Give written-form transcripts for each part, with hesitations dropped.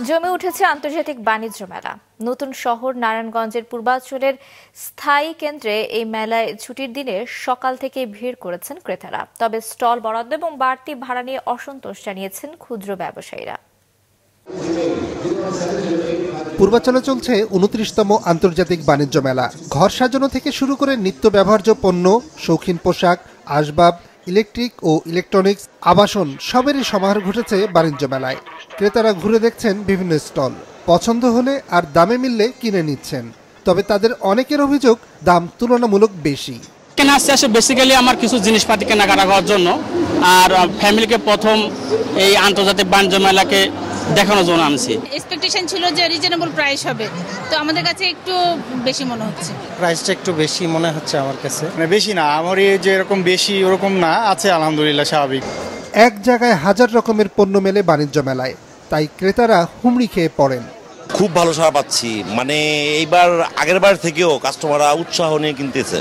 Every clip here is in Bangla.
জমে উঠেছে আন্তর্জাতিক বাণিজ্য মেলা। নতুন শহর নারায়ণগঞ্জের পূর্বাঞ্চলের স্থায়ী কেন্দ্রে এই মেলায় ছুটির দিনে সকাল থেকে ভিড় করেছেন ক্রেতারা। তবে স্টল বরাদ্দ এবং বাড়তি ভাড়া নিয়ে অসন্তোষ জানিয়েছেন ক্ষুদ্র ব্যবসায়ীরা। পূর্বাঞ্চলে চলছে ২৯তম আন্তর্জাতিক বাণিজ্য মেলা। ঘর সাজানো থেকে শুরু করে নিত্য ব্যবহার্য পণ্য, শৌখিন পোশাক, আসবাব, ইলেকট্রিক ও ইলেকট্রনিক্স, আবাসন সবেরই সমাহার ঘটেছে বাণিজ্য মেলায়। ক্রেতারা ঘুরে দেখছেন বিভিন্ন স্টল, পছন্দ হলে আর দামে মিললে কিনে নিচ্ছেন। তবে তাদের অনেকের অভিযোগ দাম তুলনামূলক বেশি। কেনা আসছে বেসিক্যালি আমার কিছু জিনিসপাতি কেনাকাটা করার জন্য, আর ফ্যামিলিকে প্রথম এই আন্তর্জাতিক বাণিজ্য মেলাকে দেখানোর জন্য আনছি। এক্সপেকটেশন ছিল যে রিজনেবল প্রাইস হবে, তো আমাদের কাছে একটু বেশি মনে হচ্ছে। প্রাইসটা একটু বেশি মনে হচ্ছে আমার কাছে। বেশি না, আমার যে এরকম বেশি ওরকম না, আছে আলহামদুলিল্লাহ স্বাভাবিক। এক জায়গায় হাজার রকমের পণ্য মেলে বাণিজ্য মেলায়, তাই ক্রেতারা হুমড়ি খেয়ে পড়েন। খুব ভালো সাড়া পাচ্ছি, মানে এইবার আগের বার থেকেও কাস্টমাররা উৎসাহ নিয়ে কিনতেছে।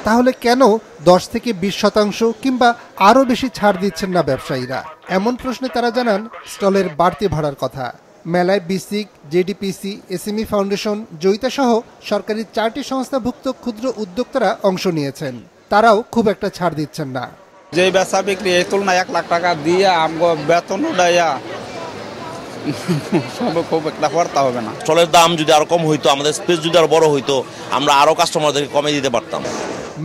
তাহলে কেন ১০ থেকে ২০% কিংবা আরও বেশি ছাড় দিচ্ছেন না ব্যবসায়ীরা? এমন প্রশ্নে তারা জানান স্টলের বাড়তি ভাড়ার কথা। মেলায় বিসিক, জেডিপিসি, এসএমই ফাউন্ডেশন, জয়িতা সহ সরকারি ৪টি সংস্থাভুক্ত ক্ষুদ্র উদ্যোক্তারা অংশ নিয়েছেন। তারাও খুব একটা ছাড় দিচ্ছেন না। যে বেচা বিক্রি এই তুলনায় ১ লাখ টাকা দিয়ে আমগো বেতন উঠাইয়া খুব একটা পড়তা হবে না। স্টলের দাম যদি আরো কম হইতো, আমাদের স্পেস যদি আরো বড় হইতো, আমরা আরো কাস্টমারদেরকে কমে দিতে পারতাম।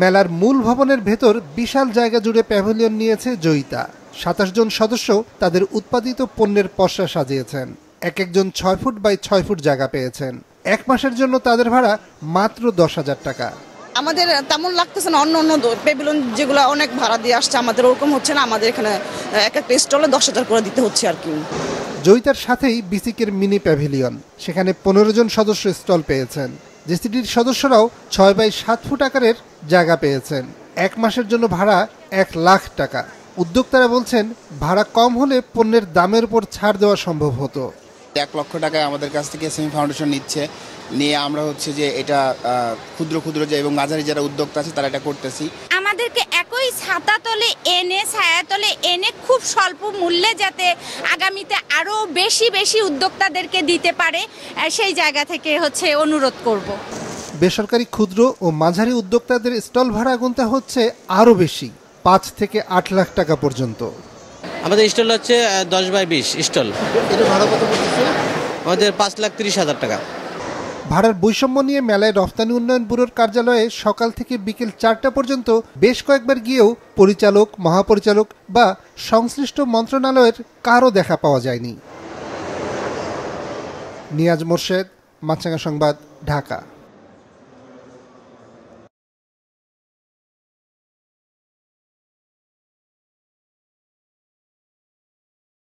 মেলার মূল ভবনের ভেতর বিশাল জায়গা জুড়ে প্যাভিলিয়ন নিয়েছে জয়িতা। ২৭ জন সদস্য তাদের উৎপাদিত পণ্যের পসরা সাজিয়েছেন। এক একজন ৬ ফুট বাই ৬ ফুট জায়গা পেয়েছেন। ১ মাসের জন্য তাদের ভাড়া মাত্র ১০,০০০ টাকা। আমাদের তেমন লাগতেছে না, অন্য প্যাভিলিয়ন যেগুলো অনেক ভাড়া দিয়ে আসছে, আমাদের ওরকম হচ্ছে না। আমাদের এখানে এক একটা স্টলে ১০,০০০ করে দিতে হচ্ছে আর কি। জয়িতার সাথেই বিসিকের মিনি প্যাভিলিয়ন, সেখানে ১৫ জন সদস্য স্টল পেয়েছেন। জেসিডির সদস্যরাও ৬ বাই ৭ ফুট আকারের জায়গা পেয়েছেন। ১ মাসের জন্য ভাড়া ১ লাখ টাকা। উদ্যোক্তারা বলছেন ভাড়া কম হলে পণ্যের দামের উপর ছাড় দেওয়া সম্ভব হতো। ১ লক্ষ টাকা আমাদের কাছ থেকে এসএমই ফাউন্ডেশন নিয়ে আমরা হচ্ছে যে এটা ক্ষুদ্র যে এবং মাঝারি যারা উদ্যোক্তা আছে তারা এটা করতেছি। আমাদেরকে একই ছাতাতলে এনে ছায়াতলে এনে খুব স্বল্প মূল্যে যাতে আগামীতে আরো বেশি উদ্যোক্তাদেরকে দিতে পারে, সেই জায়গা থেকে অনুরোধ করব। বেসরকারি ক্ষুদ্র ও মাঝারি উদ্যোক্তাদের স্টল ভাড়া গুনতে হচ্ছে আরো বেশি, ৫ থেকে ৮ লাখ টাকা পর্যন্ত। আমাদের স্টল হচ্ছে ১০ বাই ২০ স্টল। এটা ভাড়া কত পড়ছে? আমাদের ৫,৩০,০০০ টাকা। ভাড়ার বৈষম্য নিয়ে মেলায় রফতানি উন্নয়ন ব্যুরোর কার্যালয়ে সকাল থেকে বিকেল ৪টা পর্যন্ত বেশ কয়েকবার গিয়েও পরিচালক, মহাপরিচালক বা সংশ্লিষ্ট মন্ত্রণালয়ের কারও দেখা পাওয়া যায়নি। নিয়াজ মোর্শেদ, মাছরাঙা সংবাদ, ঢাকা।